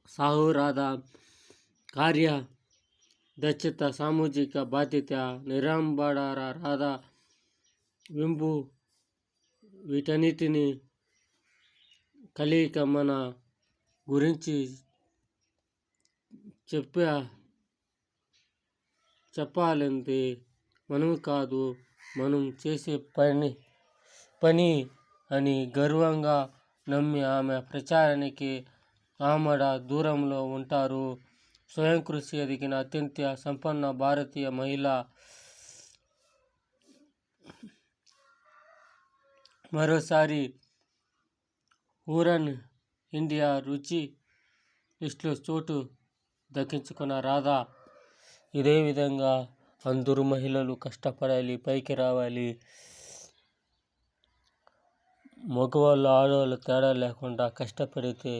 సాహు రాధా కార్య దక్షత, సామాజిక బాధ్యత, నిరంబడార రాధా వెంబు వీటన్నిటిని కలియిక మన గురించి చెప్పాలంటే మనం కాదు, మనం చేసే పని అని గర్వంగా నమ్మి ఆమె ప్రచారానికి ఆమడ దూరంలో ఉంటారు. స్వయం కృషి ఎదిగిన అత్యంత సంపన్న భారతీయ మహిళ. మరోసారి ఊరన్ ఇండియా రుచి లిస్టులో చోటు దక్కించుకున్న రాధా ఇదే విధంగా అందరూ మహిళలు కష్టపడాలి, పైకి రావాలి, మగవాళ్ళు ఆడవాళ్ళు తేడా లేకుండా కష్టపడితే